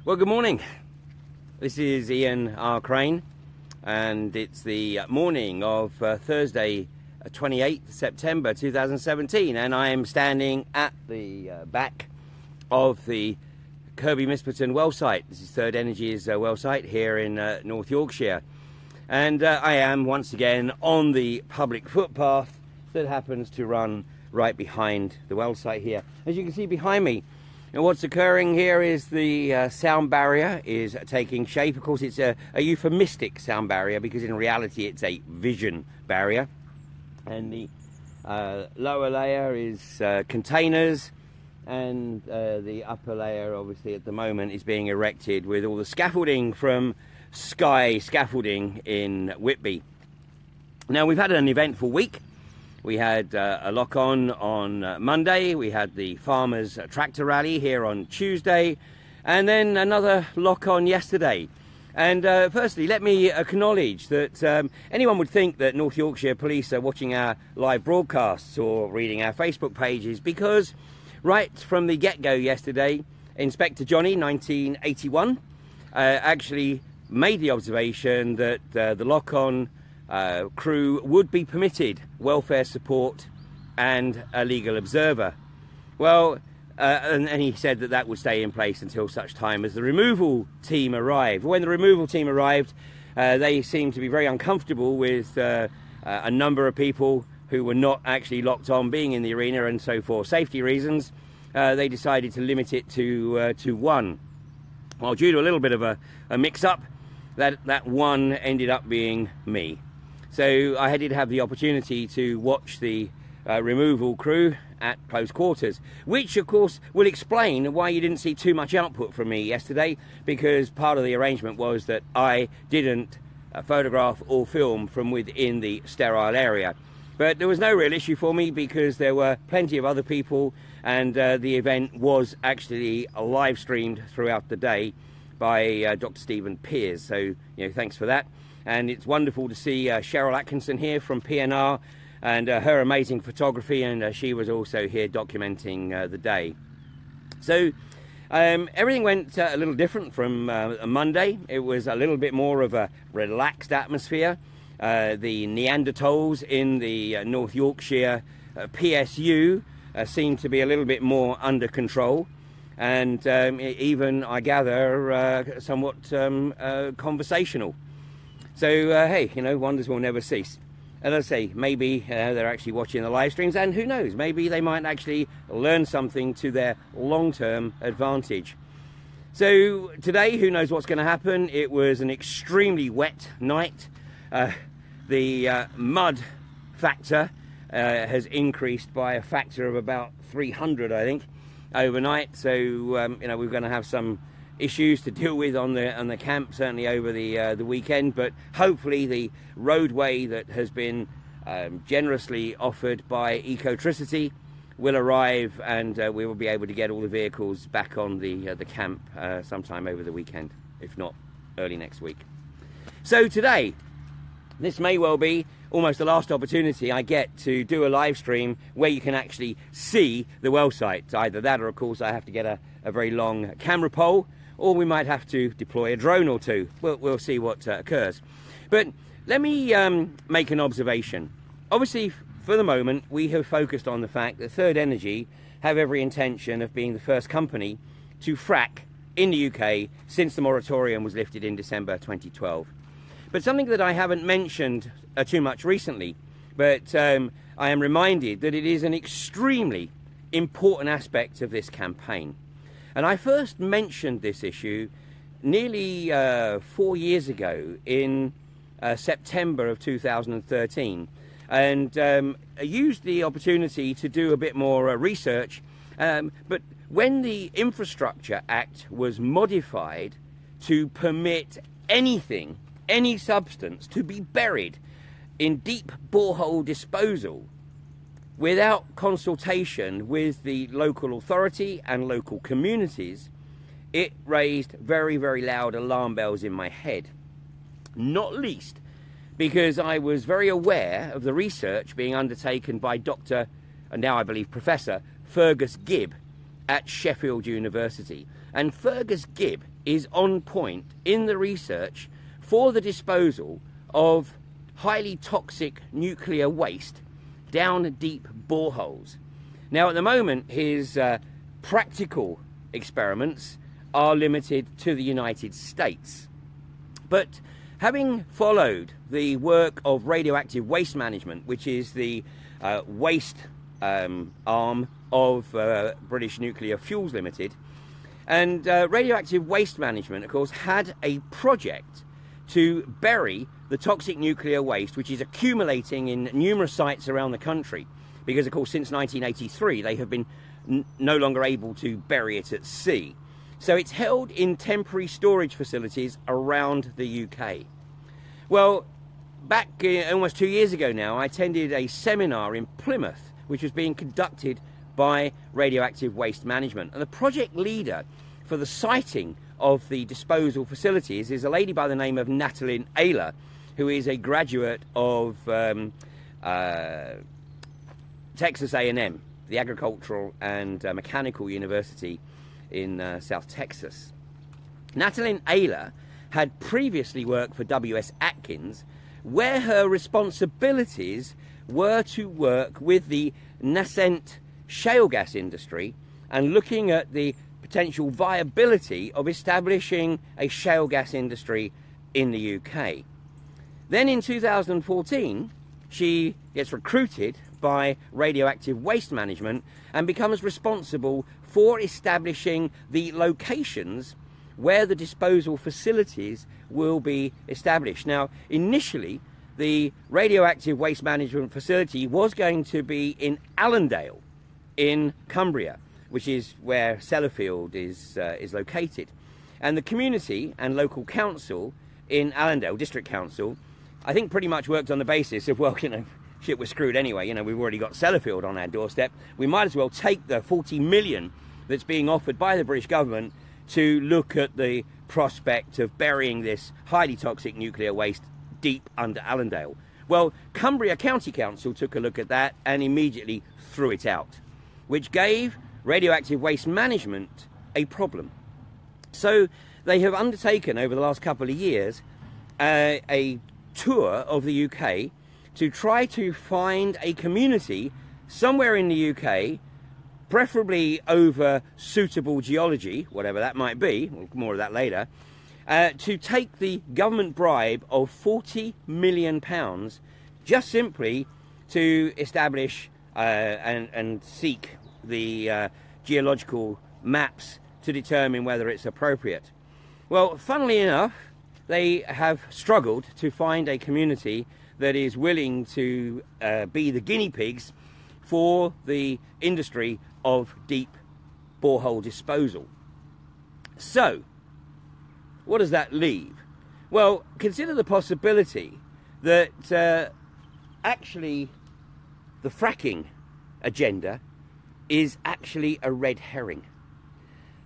Well, good morning. This is Ian R. Crane, and it's the morning of Thursday, 28th September 2017, and I am standing at the back of the Kirby Misperton well site. This is Third Energy's well site here in North Yorkshire, and I am once again on the public footpath that happens to run right behind the well site here. As you can see behind me, and what's occurring here is the sound barrier is taking shape. Of course, it's a euphemistic sound barrier because in reality it's a vision barrier. And the lower layer is containers, and the upper layer obviously at the moment is being erected with all the scaffolding from Sky Scaffolding in Whitby. Now, we've had an eventful week. We had a lock-on Monday, we had the farmers' tractor rally here on Tuesday, and then another lock-on yesterday. And firstly, let me acknowledge that anyone would think that North Yorkshire Police are watching our live broadcasts or reading our Facebook pages, because right from the get-go yesterday, Inspector Johnny, 1981, actually made the observation that the lock-on crew would be permitted welfare support and a legal observer. Well, and he said that that would stay in place until such time as the removal team arrived. When the removal team arrived, they seemed to be very uncomfortable with a number of people who were not actually locked on being in the arena, and so for safety reasons they decided to limit it to one. Well, due to a little bit of a mix-up, that one ended up being me. So I did have the opportunity to watch the removal crew at close quarters, which of course will explain why you didn't see too much output from me yesterday, because part of the arrangement was that I didn't photograph or film from within the sterile area. But there was no real issue for me because there were plenty of other people, and the event was actually live streamed throughout the day by Dr. Stephen Pears, so thanks for that. And it's wonderful to see Cheryl Atkinson here from PNR and her amazing photography, and she was also here documenting the day. So everything went a little different from Monday. It was a little bit more of a relaxed atmosphere. The Neanderthals in the North Yorkshire PSU seemed to be a little bit more under control, and even, I gather, somewhat conversational. So, hey, wonders will never cease. And as I say, maybe they're actually watching the live streams, and who knows, maybe they might actually learn something to their long-term advantage. So today, who knows what's going to happen? It was an extremely wet night. The mud factor has increased by a factor of about 300, I think, overnight. So, we're going to have some issues to deal with on the camp, certainly over the weekend, but hopefully the roadway that has been generously offered by Ecotricity will arrive, and we will be able to get all the vehicles back on the camp sometime over the weekend, if not early next week. So today, this may well be almost the last opportunity I get to do a live stream where you can actually see the well site. Either that, or of course I have to get a very long camera pole, or we might have to deploy a drone or two. We'll see what occurs. But let me make an observation. Obviously, for the moment, we have focused on the fact that Third Energy have every intention of being the first company to frack in the UK since the moratorium was lifted in December 2012. But something that I haven't mentioned too much recently, but I am reminded that it is an extremely important aspect of this campaign. And I first mentioned this issue nearly 4 years ago in September of 2013, and used the opportunity to do a bit more research. But when the Infrastructure Act was modified to permit anything, any substance, to be buried in deep borehole disposal without consultation with the local authority and local communities, it raised very, very loud alarm bells in my head. Not least because I was very aware of the research being undertaken by Dr., and now I believe Professor, Fergus Gibb at Sheffield University. And Fergus Gibb is on point in the research for the disposal of highly toxic nuclear waste down deep boreholes. Now, at the moment, his practical experiments are limited to the United States. But having followed the work of radioactive waste management, which is the waste arm of British Nuclear Fuels Limited, and radioactive waste management, of course, had a project to bury the toxic nuclear waste which is accumulating in numerous sites around the country, because, of course, since 1983 they have been no longer able to bury it at sea. So it's held in temporary storage facilities around the UK. Well, back almost 2 years ago now, I attended a seminar in Plymouth which was being conducted by Radioactive Waste Management, and the project leader for the siting of the disposal facilities is a lady by the name of Natalie Ayler, who is a graduate of Texas A&M, the Agricultural and Mechanical University in South Texas. Natalie Ayler had previously worked for W.S. Atkins, where her responsibilities were to work with the nascent shale gas industry and looking at the potential viability of establishing a shale gas industry in the UK. Then in 2014, she gets recruited by Radioactive Waste Management and becomes responsible for establishing the locations where the disposal facilities will be established. Now, initially, the Radioactive Waste Management facility was going to be in Allendale in Cumbria, which is where Sellafield is located. And the community and local council in Allendale, District Council, I think pretty much worked on the basis of, well, you know, shit, we're screwed anyway. You know, we've already got Sellafield on our doorstep. We might as well take the 40 million that's being offered by the British government to look at the prospect of burying this highly toxic nuclear waste deep under Allendale. Well, Cumbria County Council took a look at that and immediately threw it out, which gave Radioactive Waste Management a problem. So they have undertaken over the last couple of years a tour of the UK to try to find a community somewhere in the UK, preferably over suitable geology, whatever that might be, more of that later, to take the government bribe of £40 million just simply to establish and seek the geological maps to determine whether it's appropriate. Well, funnily enough, they have struggled to find a community that is willing to be the guinea pigs for the industry of deep borehole disposal. So, what does that leave? Well, consider the possibility that actually the fracking agenda is actually a red herring.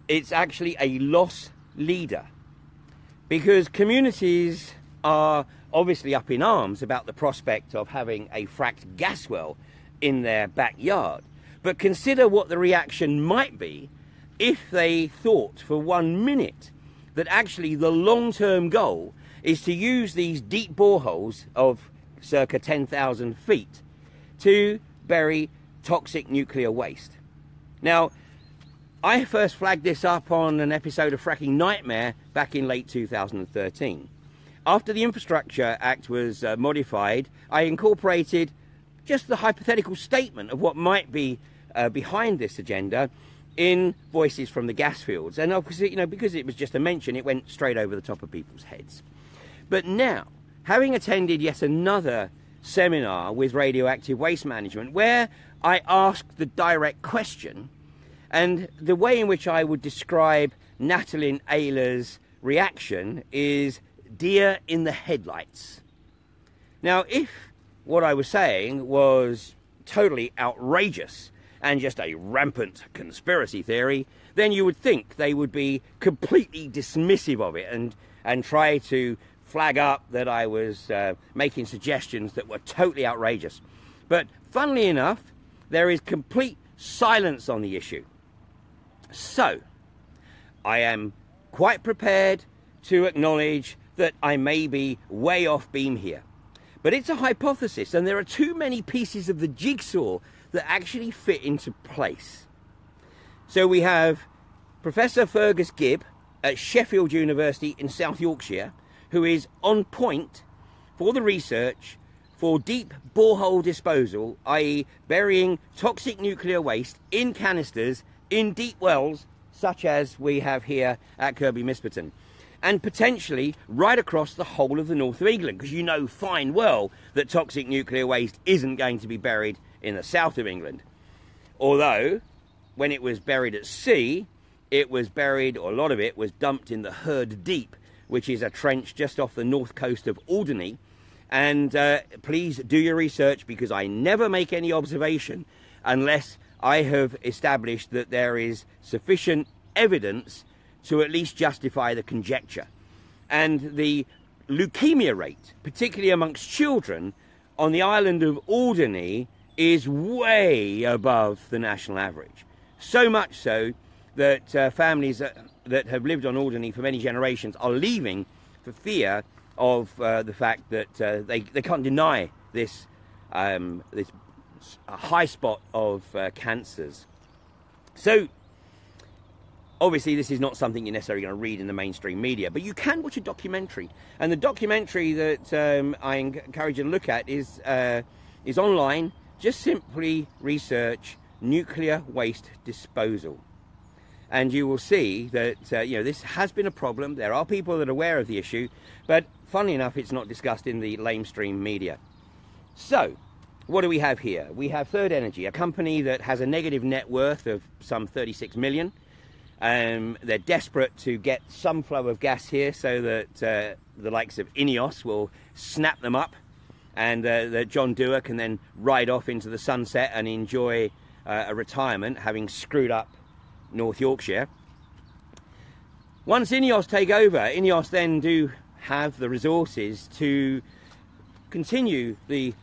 It's actually a loss leader, because communities are obviously up in arms about the prospect of having a fracked gas well in their backyard. But consider what the reaction might be if they thought for 1 minute that actually the long-term goal is to use these deep boreholes of circa 10,000 feet to bury toxic nuclear waste. Now, I first flagged this up on an episode of Fracking Nightmare back in late 2013. After the Infrastructure Act was modified, I incorporated just the hypothetical statement of what might be behind this agenda in voices from the gas fields. And obviously, you know, because it was just a mention, it went straight over the top of people's heads. But now, having attended yet another seminar with Radioactive Waste Management, where I asked the direct question, and the way in which I would describe Natalie Ayler's reaction is deer in the headlights. Now, if what I was saying was totally outrageous and just a rampant conspiracy theory, then you would think they would be completely dismissive of it and try to flag up that I was making suggestions that were totally outrageous. But funnily enough, there is complete silence on the issue. So, I am quite prepared to acknowledge that I may be way off beam here. But it's a hypothesis, and there are too many pieces of the jigsaw that actually fit into place. So we have Professor Fergus Gibb at Sheffield University in South Yorkshire, who is on point for the research for deep borehole disposal, i.e. burying toxic nuclear waste in canisters in deep wells, such as we have here at Kirby Misperton, and potentially right across the whole of the north of England, because you know fine well that toxic nuclear waste isn't going to be buried in the south of England. Although, when it was buried at sea, it was buried, or a lot of it was dumped in the Herd Deep, which is a trench just off the north coast of Alderney. And please do your research, because I never make any observation unless I have established that there is sufficient evidence to at least justify the conjecture. And the leukemia rate, particularly amongst children, on the island of Alderney is way above the national average. So much so that families that have lived on Alderney for many generations are leaving for fear of the fact that they can't deny this high spot of cancers. So obviously this is not something you're necessarily going to read in the mainstream media, but you can watch a documentary, and the documentary that I encourage you to look at is online. Just simply research nuclear waste disposal, and you will see that this has been a problem. There are people that are aware of the issue, but funnily enough, it's not discussed in the lamestream media. So what do we have here? We have Third Energy, a company that has a negative net worth of some 36 million. They're desperate to get some flow of gas here so that the likes of INEOS will snap them up, and that John Dewar can then ride off into the sunset and enjoy a retirement, having screwed up North Yorkshire. Once INEOS take over, INEOS then do have the resources to continue the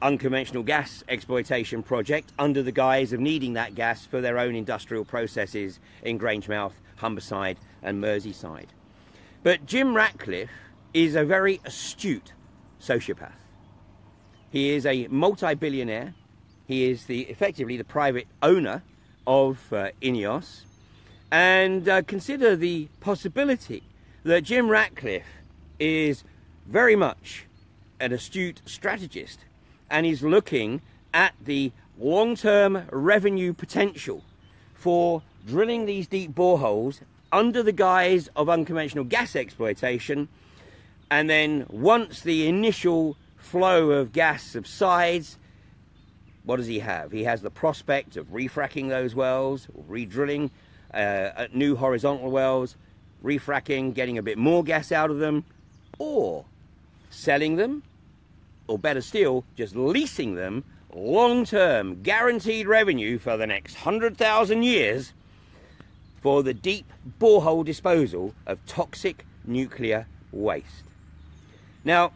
unconventional gas exploitation project under the guise of needing that gas for their own industrial processes in Grangemouth, Humberside and Merseyside. But Jim Ratcliffe is a very astute sociopath. He is a multi-billionaire. He is effectively the private owner of INEOS. And consider the possibility that Jim Ratcliffe is very much an astute strategist, and he's looking at the long-term revenue potential for drilling these deep boreholes under the guise of unconventional gas exploitation. And then once the initial flow of gas subsides, what does he have? He has the prospect of refracking those wells, or re-drilling new horizontal wells, refracking, getting a bit more gas out of them, or selling them, or better still, just leasing them long-term, guaranteed revenue for the next 100,000 years for the deep borehole disposal of toxic nuclear waste. Now,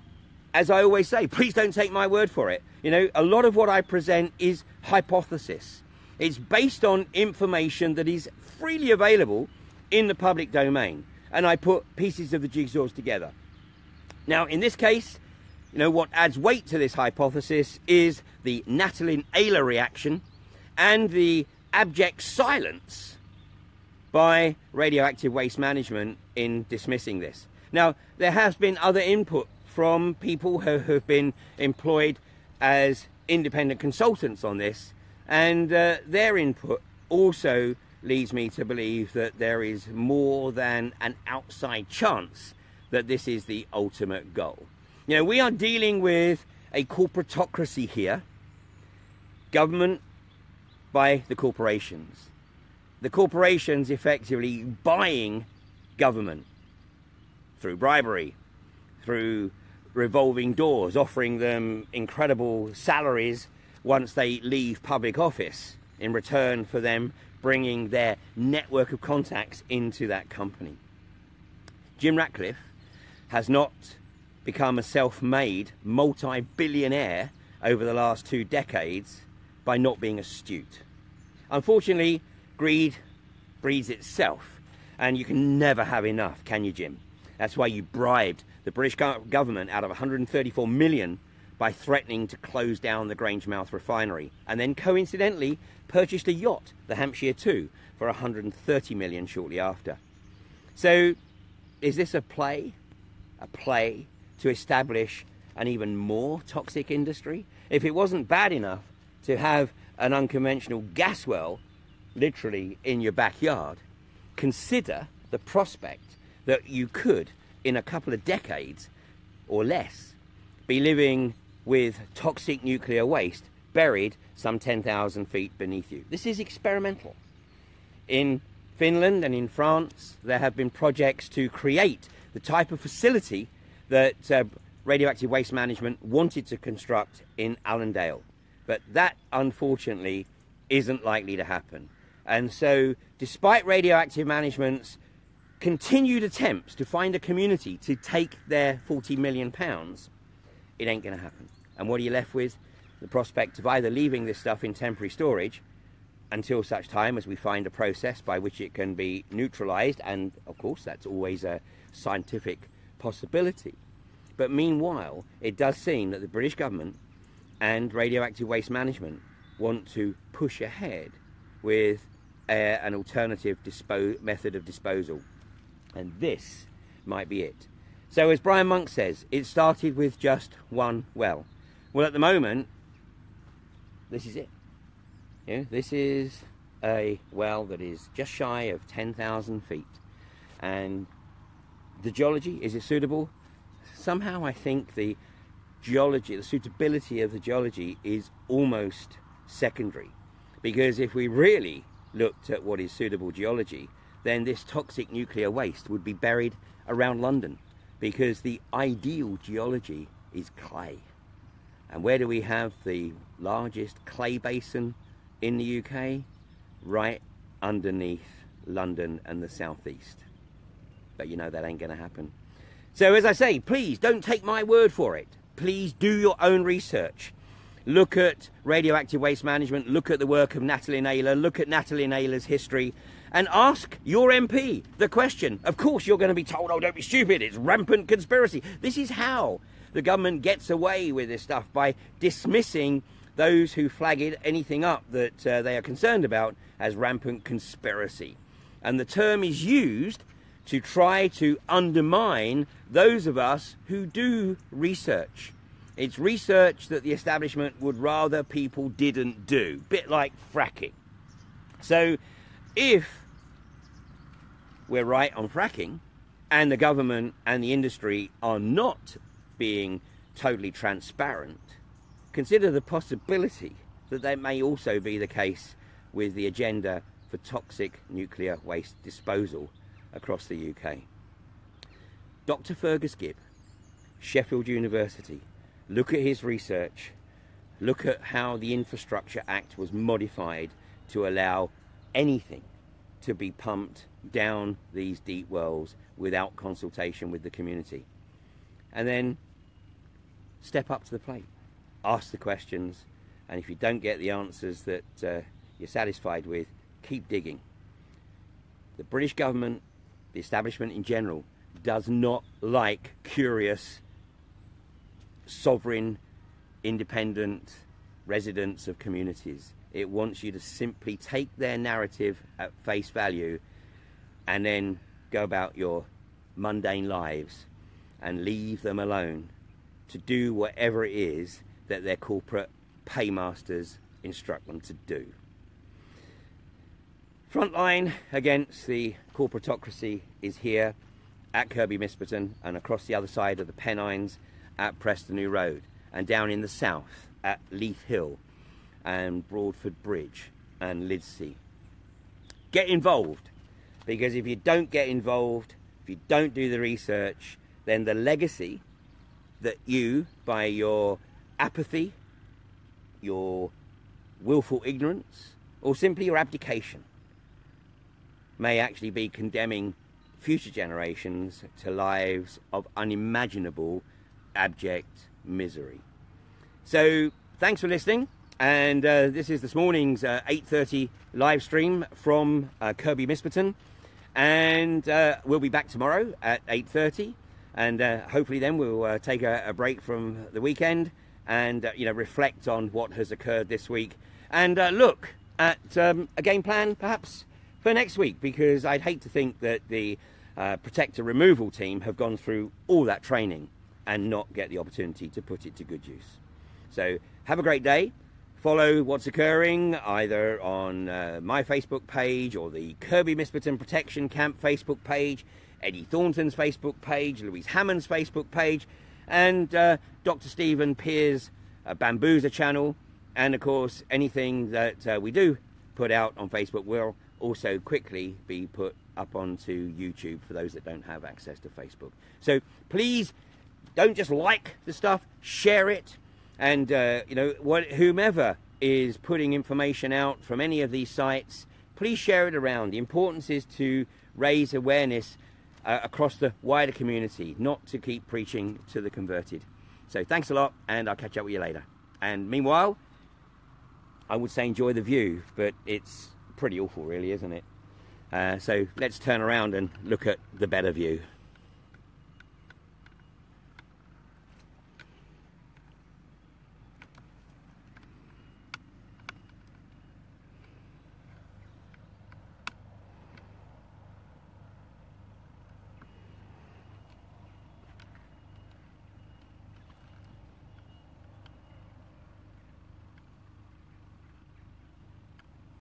as I always say, please don't take my word for it. You know, a lot of what I present is hypothesis. It's based on information that is freely available in the public domain, and I put pieces of the jigsaws together. Now, in this case, you know, what adds weight to this hypothesis is the Natalin-Ayler reaction and the abject silence by radioactive waste management in dismissing this. Now, there has been other input from people who have been employed as independent consultants on this, and their input also leads me to believe that there is more than an outside chance that this is the ultimate goal. You know, we are dealing with a corporatocracy here, government by the corporations. The corporations effectively buying government through bribery, through revolving doors, offering them incredible salaries once they leave public office in return for them bringing their network of contacts into that company. Jim Ratcliffe has not become a self-made multi-billionaire over the last 2 decades by not being astute. Unfortunately, greed breeds itself, And you can never have enough, can you, Jim? That's why you bribed the British government out of 134 million by threatening to close down the Grangemouth refinery, and then coincidentally purchased a yacht, the Hampshire 2, for 130 million shortly after. So is this a play? A play to establish an even more toxic industry? If it wasn't bad enough to have an unconventional gas well literally in your backyard, consider the prospect that you could, in a couple of decades or less, be living with toxic nuclear waste buried some 10,000 feet beneath you. This is experimental. In Finland and in France, there have been projects to create the type of facility that radioactive waste management wanted to construct in Allendale. But that, unfortunately, isn't likely to happen. And so, despite radioactive management's continued attempts to find a community to take their £40 million, it ain't going to happen. And what are you left with? The prospect of either leaving this stuff in temporary storage until such time as we find a process by which it can be neutralized, and of course that's always a scientific possibility. But meanwhile, it does seem that the British government and radioactive waste management want to push ahead with an alternative method of disposal. And this might be it. So as Brian Monk says, it started with just one well. Well, at the moment, this is it. You know, this is a well that is just shy of 10,000 feet. And the geology, is it suitable? Somehow I think the geology, the suitability of the geology is almost secondary. Because if we really looked at what is suitable geology, then this toxic nuclear waste would be buried around London, because the ideal geology is clay. And where do we have the largest clay basin in the UK? Right underneath London and the southeast. But you know that ain't going to happen. So as I say, please don't take my word for it. Please do your own research. Look at radioactive waste management, look at the work of Natalie Naylor, look at Natalie Naylor's history, and ask your MP the question. Of course you're going to be told, oh, don't be stupid, it's rampant conspiracy. This is how the government gets away with this stuff, by dismissing those who flag anything up that they are concerned about as rampant conspiracy. And the term is used to try to undermine those of us who do research. It's research that the establishment would rather people didn't do, bit like fracking. So if we're right on fracking, and the government and the industry are not being totally transparent, consider the possibility that that may also be the case with the agenda for toxic nuclear waste disposal across the UK. Dr. Fergus Gibb, Sheffield University, look at his research, look at how the Infrastructure Act was modified to allow anything to be pumped down these deep wells without consultation with the community. And then step up to the plate, ask the questions, and if you don't get the answers that you're satisfied with, keep digging. The British government, the establishment in general, does not like curious, sovereign, independent residents of communities. It wants you to simply take their narrative at face value and then go about your mundane lives and leave them alone to do whatever it is that their corporate paymasters instruct them to do. Frontline against the corporatocracy is here at Kirby Misperton, and across the other side of the Pennines at Preston Road, and down in the south at Leith Hill and Broadford Bridge and Lidsey. Get involved, because if you don't get involved, if you don't do the research, then the legacy that you, by your apathy, your willful ignorance, or simply your abdication, may actually be condemning future generations to lives of unimaginable, abject misery. So, thanks for listening, and this is this morning's 8:30 live stream from Kirby Misperton, And we'll be back tomorrow at 8:30, and hopefully then we'll take a break from the weekend and reflect on what has occurred this week, and look at a game plan perhaps for next week, because I'd hate to think that the protector removal team have gone through all that training and not get the opportunity to put it to good use. So have a great day. Follow what's occurring either on my Facebook page or the Kirby Misperton Protection Camp Facebook page, Eddie Thornton's Facebook page, Louise Hammond's Facebook page, and Dr. Stephen Pear's Bambuza channel. And of course, anything that we do put out on Facebook will also quickly be put up onto YouTube for those that don't have access to Facebook. So please don't just like the stuff, share it. And whomever is putting information out from any of these sites, please share it around. The importance is to raise awareness across the wider community, not to keep preaching to the converted. So thanks a lot, and I'll catch up with you later. And meanwhile, I would say enjoy the view, but it's pretty awful really, isn't it? So let's turn around and look at the better view.